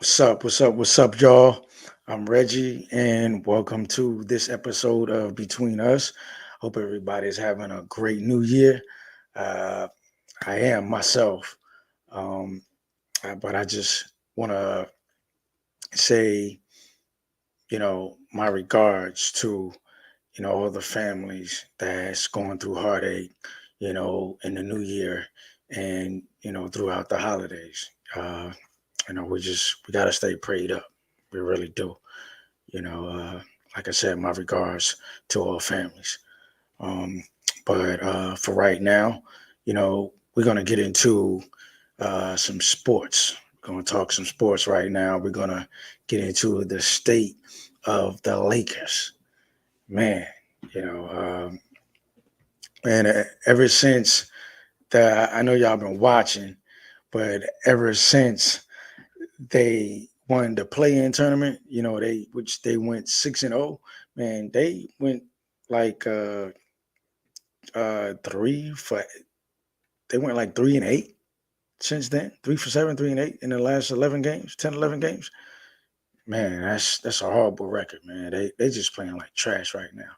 What's up? What's up? What's up, y'all? I'm Reggie, and welcome to this episode of Between Us. Hope everybody's having a great new year. Uh, I am myself, um, but I just want to say, my regards to all the families that's going through heartache, in the new year, and throughout the holidays. We gotta stay prayed up. We really do. You know, uh, like I said, my regards to all families. Um, but for right now, we're gonna get into some sports. We're gonna talk some sports right now. We're gonna get into the state of the Lakers. Man, you know, ever since I know y'all been watching, but ever since they won the play-in tournament. They went 6-0. Man, they went like three for they went like 3-8 since then. 3 for 7, 3-8 in the last 11 games, 10, 11 games. Man, that's a horrible record, man. They just playing like trash right now.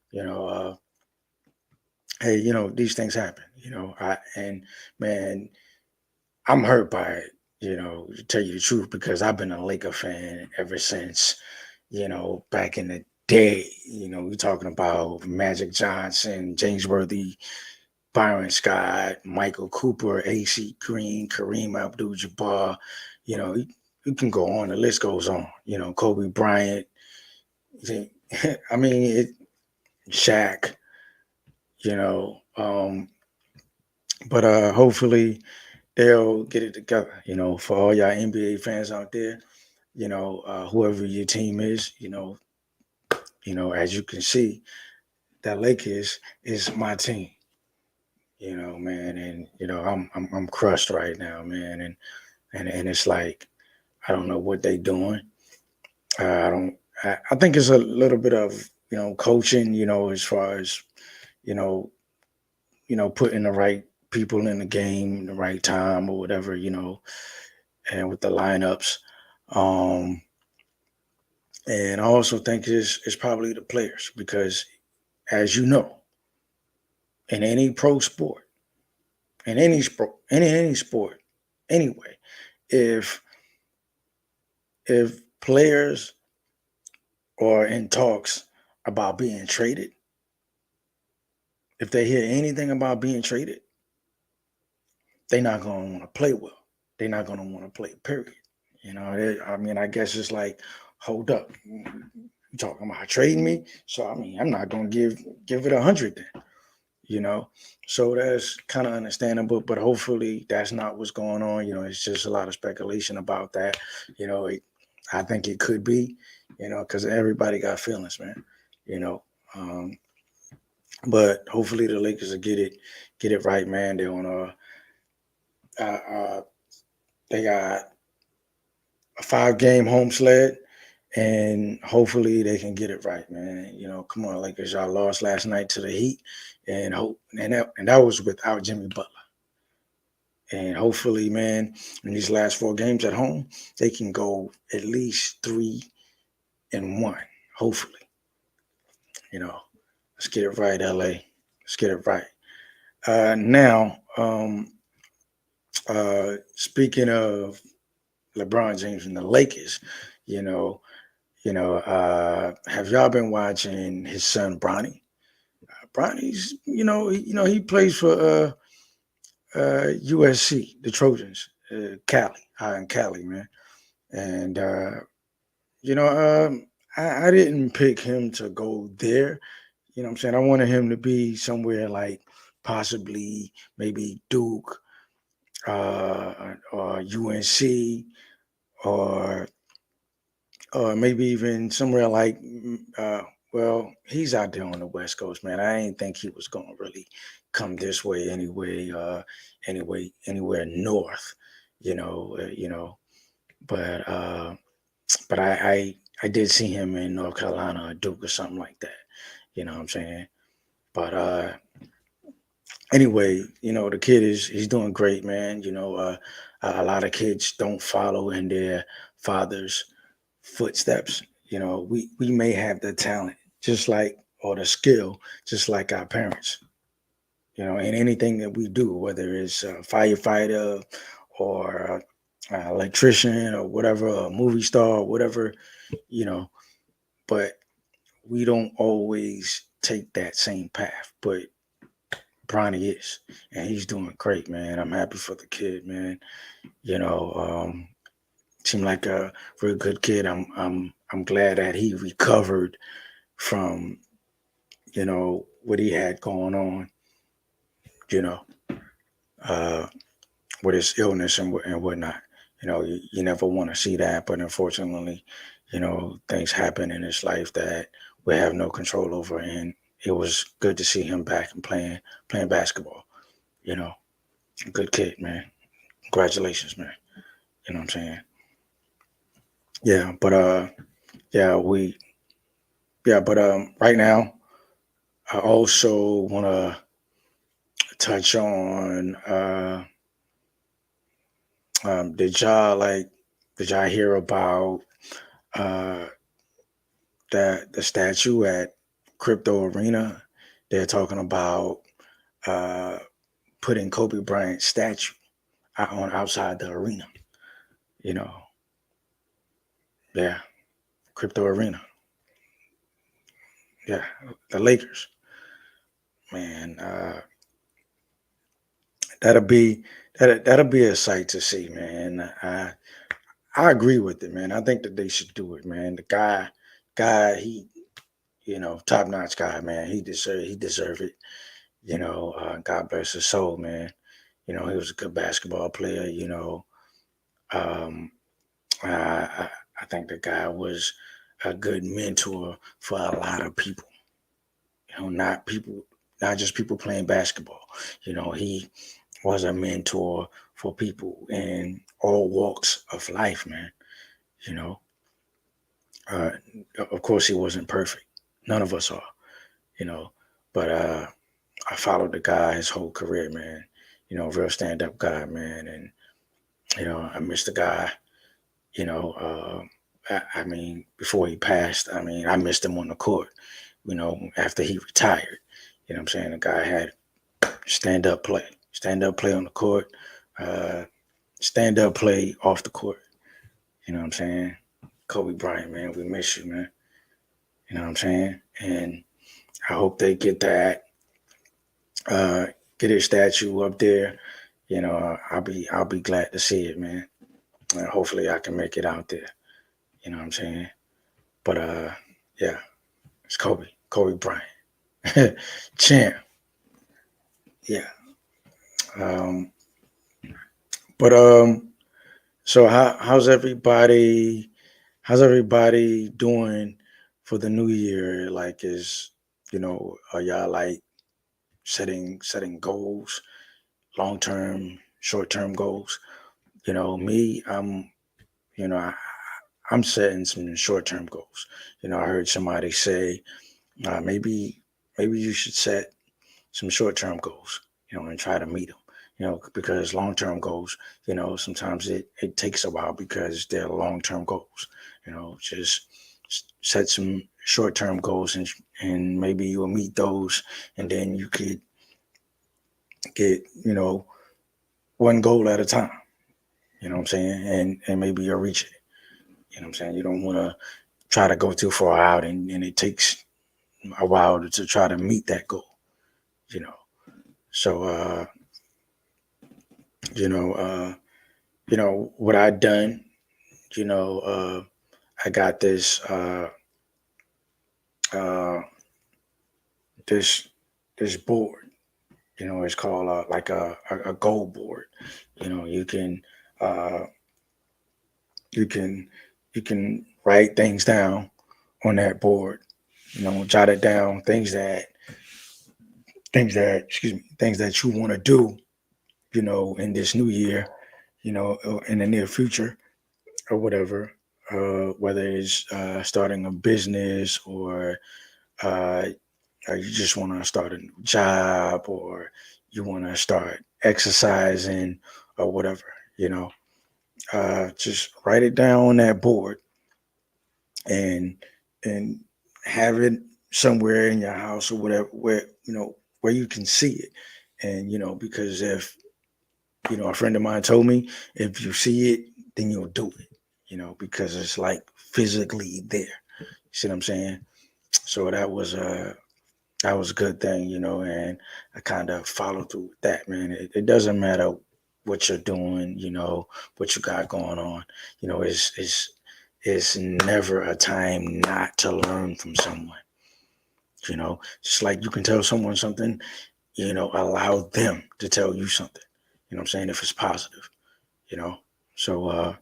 You know, uh, hey, these things happen. Man, I'm hurt by it. To tell you the truth, because I've been a Laker fan ever since back in the day. We're talking about Magic Johnson, James Worthy, Byron Scott, Michael Cooper, AC Green, Kareem Abdul-Jabbar. You can go on. The list goes on. Kobe Bryant. I mean, Shaq. You know, um, but hopefully they'll get it together. For all y'all NBA fans out there, whoever your team is, as you can see, that Lakers is my team. Man, and I'm crushed right now, man, and it's like I don't know what they doing. I don't. I think it's a little bit of coaching. As far as you know, putting the right people in the game, the right time or whatever. And with the lineups. Um, and I also think it's probably the players because, as you know, in any pro sport, in any sport, anyway, if if players are in talks about being traded, if they hear anything about being traded, they're not gonna want to play well. They're not gonna want to play. Period. I mean, I guess it's like, hold up, you talking about trading me? So I mean, I'm not gonna give it 100 then. you know. So that's kind of understandable, but hopefully that's not what's going on. It's just a lot of speculation about that. You know, it, I think it could be, because everybody got feelings, man. You know, um, but hopefully the Lakers will get it right, man. They're on uh, uh, they got a 5 game home sled, and hopefully they can get it right, man. Come on, Lakers, y'all lost last night to the Heat, and that was without Jimmy Butler. And hopefully, man, in these last 4 games at home, they can go at least 3-1. Hopefully, you know. Let's get it right, LA. Let's get it right. Now, speaking of LeBron James and the Lakers, you know, have y'all been watching his son Bronny? Bronny's, he plays for USC, the Trojans, Cali, high in Cali, man. And You know, I didn't pick him to go there. What I'm saying? I wanted him to be somewhere like possibly maybe Duke, or UNC, or maybe even somewhere like, well, he's out there on the West Coast, man. I didn't think he was going to really come this way anyway, anywhere north, you know, uh, you know, but, uh, but I did see him in North Carolina or Duke or something like that. You know what I'm saying? But Anyway, the kid he's doing great, man. A lot of kids don't follow in their father's footsteps. We may have the talent, just like or the skill, just like our parents. In anything that we do, whether it's a firefighter or electrician or whatever, a movie star, whatever, you know. But we don't always take that same path. But Bronny is, and he's doing great, man. I'm happy for the kid, man. You know, seemed like a real good kid. I'm glad that he recovered from what he had going on. You know, uh, with his illness and whatnot. You never want to see that, but unfortunately, things happen in his life that we have no control over. And it was good to see him back and playing basketball. You know, good kid, man. Congratulations, man. You know what I'm saying? Yeah, but yeah, but right now, I also want to touch on. Did y'all hear about uh the statue at Crypto Arena? They're talking about uh putting Kobe Bryant's statue out on outside the arena. You know, yeah, Crypto Arena. Yeah, the Lakers. Man, that'll be that'll be a sight to see, man. I agree with it, man. I think that they should do it, man. The guy, he, top notch guy, man. He deserve it. God bless his soul, man. He was a good basketball player. Um, I think the guy was a good mentor for a lot of people. Not just people playing basketball. He was a mentor for people in all walks of life, man. You know, uh, of course, he wasn't perfect. None of us are, you know, but I followed the guy his whole career, man. Real stand up guy, man. And, I miss the guy, you know, I mean, before he passed, I mean, I missed him on the court, after he retired. You know what I'm saying? The guy had stand up play on the court, uh, stand up play off the court. You know what I'm saying? Kobe Bryant, man, we miss you, man. You know what I'm saying? And I hope they uh, get his statue up there. I'll be glad to see it, man. And hopefully I can make it out there. You know what I'm saying? But yeah, it's Kobe Bryant, champ. Yeah. Um, but so how's everybody doing for the new year? Like, are y'all like setting goals, long term, short term goals? Me, you know, I, I'm setting some short term goals. I heard somebody say maybe you should set some short term goals, and try to meet them. Because long term goals, sometimes it takes a while because they're long term goals. Just set some short term goals and maybe you'll meet those, and then you could get one goal at a time. You know what I'm saying? And maybe you'll reach it. You know what I'm saying? You don't want to try to go too far out, and it takes a while to try to meet that goal. You know, so you know, uh, what I done. You know, I got uh, this this board. It's called like a goal board. You can uh, you can you can write things down on that board. Jot it down, things that you want to do, in this new year, in the near future or whatever, whether it's starting a business uh, or you just want to start a new job, or you want to start exercising or whatever, just write it down on that board and and have it somewhere in your house or whatever where you can see it. And because if a friend of mine told me, if you see it, then you'll do it, because it's like physically there. You see what I'm saying? So that was a good thing, and I kind of followed through with that, man. It doesn't matter what you're doing, what you got going on. It's never a time not to learn from someone. Just like you can tell someone something, allow them to tell you something. You know what I'm saying? If it's positive, you know. So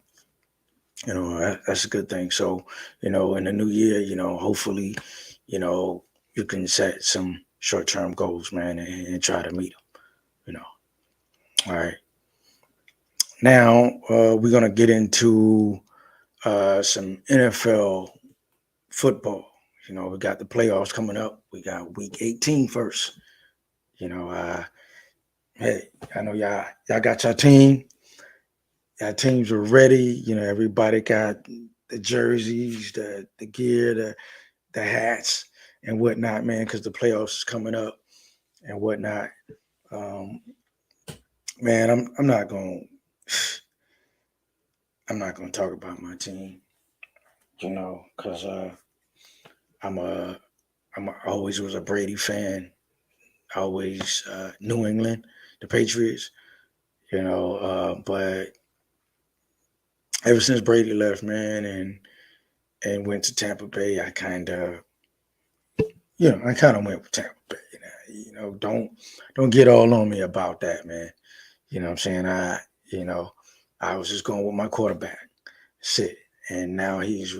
that's a good thing. So, in the new year, hopefully, you know, you can set some short-term goals, man, and try to meet them, you know. All right. Now, we're going to get into some NFL football. We got the playoffs coming up. We got week 18 first. Hey, I know y'all got your team. Our teams are ready. Everybody got the jerseys, the gear, the hats, and whatnot, man, because the playoffs is coming up and whatnot. Um, man, I'm not going. I'm not going to talk about my team, because I'm a always was a Brady fan. Always New England, the Patriots. But ever since Brady left, man, and went to Tampa Bay, I kind of went with Tampa Bay. Don't get all on me about that, man. You know what I'm saying? I was just going with my quarterback. Sit. And now he's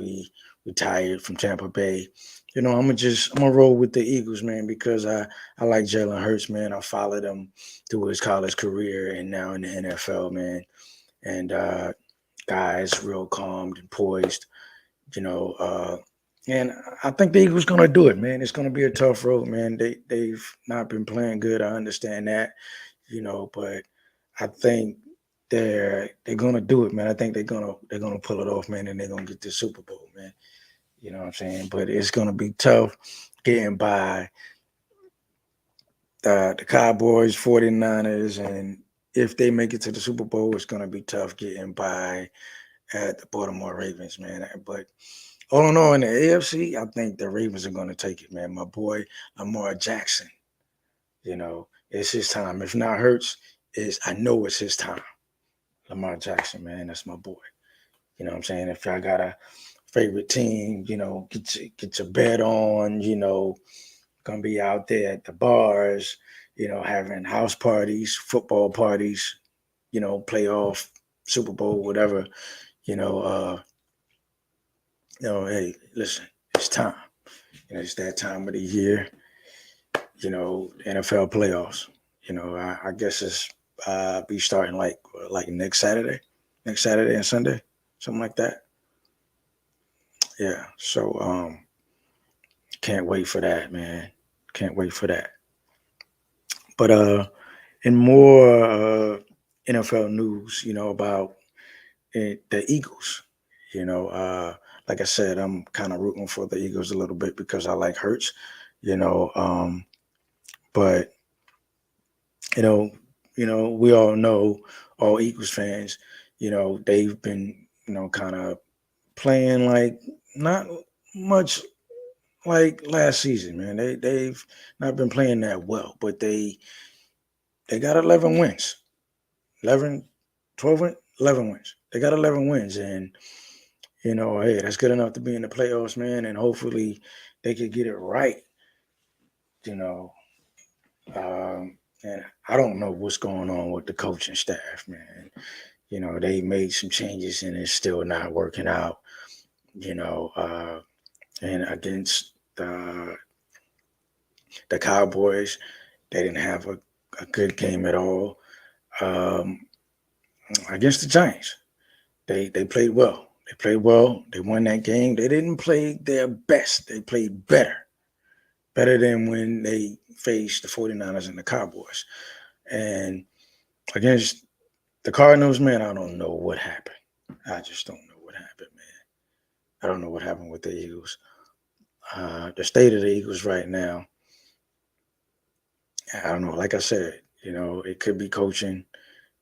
retired from Tampa Bay. I'm gonna roll with the Eagles, man, because I like Jalen Hurts, man. I followed him through his college career and now in the NFL, man. And guys real calm and poised, and I think the Eagles gonna do it, man. It's gonna be a tough road, man. They've not been playing good. I understand that, but I think they're gonna do it, man. I think they're gonna pull it off, man, and they're gonna get the Super Bowl, man. You know what I'm saying? But it's gonna be tough getting by the Cowboys, 49ers, and if they make it to the Super Bowl, it's gonna be tough getting by the Baltimore Ravens, man. But all in all, in the AFC, I think the Ravens are gonna take it, man. My boy Lamar Jackson, it's his time. If not Hurts, I know it's his time. Lamar Jackson, man, that's my boy. You know what I'm saying? If y'all got a favorite team, get your bet on, gonna be out there at the bars, having house parties, football parties, playoff, Super Bowl, whatever, hey, listen, it's time. It's that time of the year, NFL playoffs. I guess it's be starting like next Saturday and Sunday, something like that. Yeah. So can't wait for that, man. Can't wait for that. But in more NFL news, about the Eagles, like I said, I'm kind of rooting for the Eagles a little bit because I like Hurts, but you know, we all know, all Eagles fans, they've been, kind of playing like not much like last season, man. They've not been playing that well, but they got 11 wins. 11, 12 wins, 11 wins. They got 11 wins, and hey, that's good enough to be in the playoffs, man, and hopefully they could get it right, you know. And I don't know what's going on with the coaching staff, man. They made some changes and it's still not working out, and against the Cowboys, they didn't have a good game at all. Um, against the Giants, they played well. They played well. They won that game. They didn't play their best. They played better than when they faced the 49ers and the Cowboys. And against the Cardinals, man, I don't know what happened. I just don't know what happened, man. I don't know what happened with the Eagles. The state of the Eagles right now, I don't know. Like I said, it could be coaching,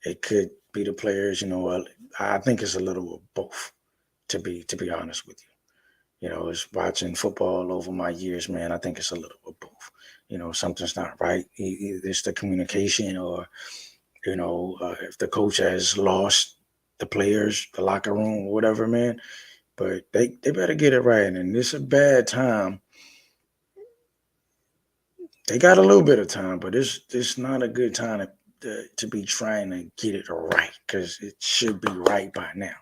it could be the players. I think it's a little of both. To be honest with you. It's watching football over my years, man. I think it's a little of both. Something's not right. Either it's the communication, or if the coach has lost the players, the locker room, whatever, man. But they better get it right. And it's a bad time. They got a little bit of time, but it's not a good time to be trying to get it right, because it should be right by now.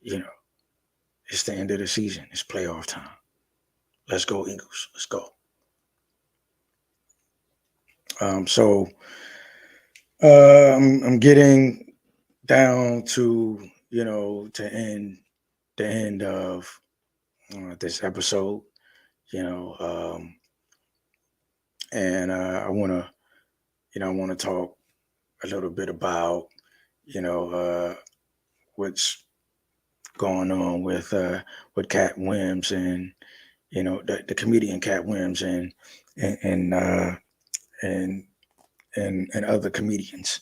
You know, it's the end of the season. It's playoff time. Let's go, Eagles. Let's go. So I'm getting down to the end of this episode. You know, um, and I want to talk a little bit about you know uh, what's going on with Cat Williams, and the comedian Cat Williams, and and uh, and and other comedians.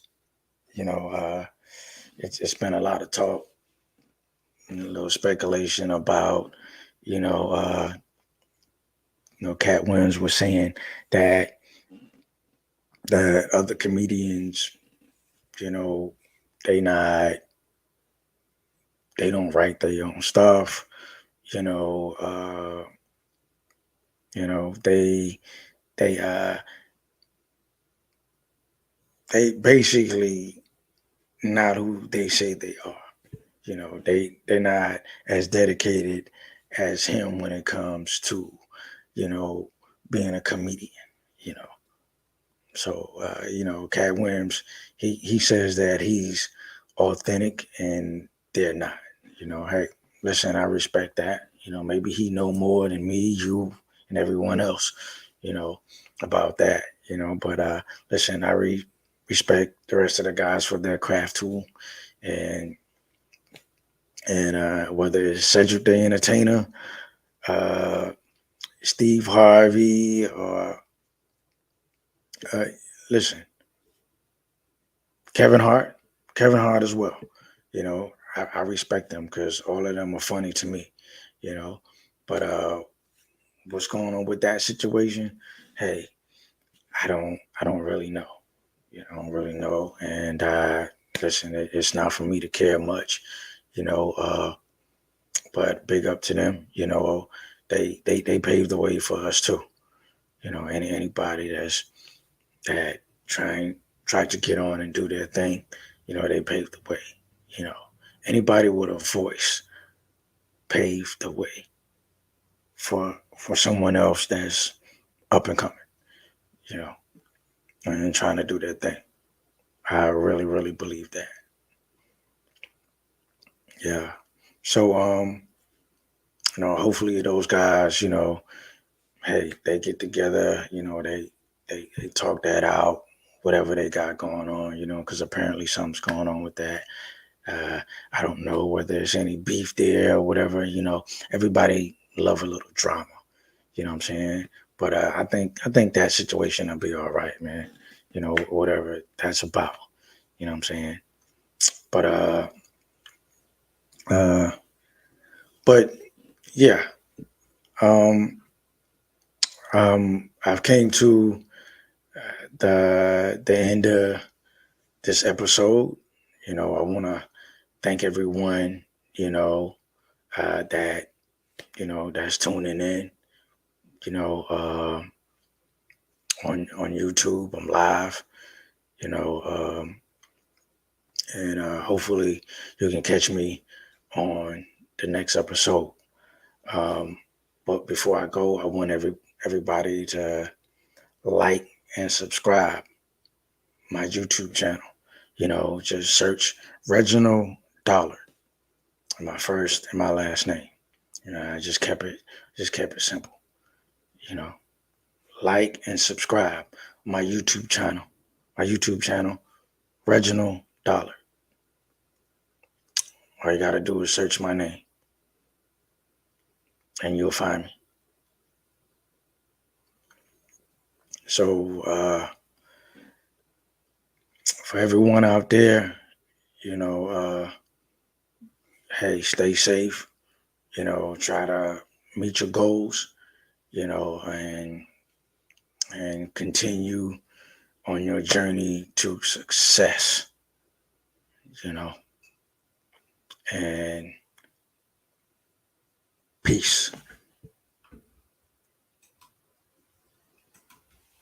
You know, it's been a lot of talk, and a little speculation about you know uh, Cat Williams was saying that the other comedians, you know, they not they don't write their own stuff. You know, uh, they they basically not who they say they are. They're not as dedicated as him when it comes to you know being a comedian. You know, so Cat Williams, he says that he's authentic, and they're not. Hey, listen, I respect that. Maybe he know more than me, you, and everyone else. You know about that. But listen, respect the rest of the guys for their craft tool, and whether it's Cedric the Entertainer, uh, Steve Harvey, or uh, listen, Kevin Hart, Kevin Hart as well. I respect them because all of them are funny to me. You know, but what's going on with that situation? Hey, I don't really know. I don't really know, and listen, it's not for me to care much. You know, uh, but big up to them. They paved the way for us too. Anybody that tried to get on and do their thing, they paved the way. You know, anybody with a voice paved the way for someone else that's up and coming, you know, and trying to do their thing. I really, really believe that. Yeah. So hopefully those guys, hey, they get together, they talk that out, whatever they got going on, because apparently something's going on with that. Uh, I don't know whether there's any beef there or whatever. Everybody love a little drama. You know what I'm saying? But I think that situation will be all right, man. Whatever that's about. You know what I'm saying? But uh, but yeah. Um, I've came to the end of this episode. I want to thank everyone. That that's tuning in. You know, on YouTube, I'm live. You know, and hopefully you can catch me on the next episode. Um, but before I go, I want everybody to like and subscribe my YouTube channel. Just search Reginald Dollar, my first and my last name. I just kept it simple. You know, like and subscribe my YouTube channel. my YouTube channel, Reginald Dollar. All you got to do is search my name, and you'll find me. So for everyone out there, hey, stay safe. Try to meet your goals. And continue on your journey to success. And peace.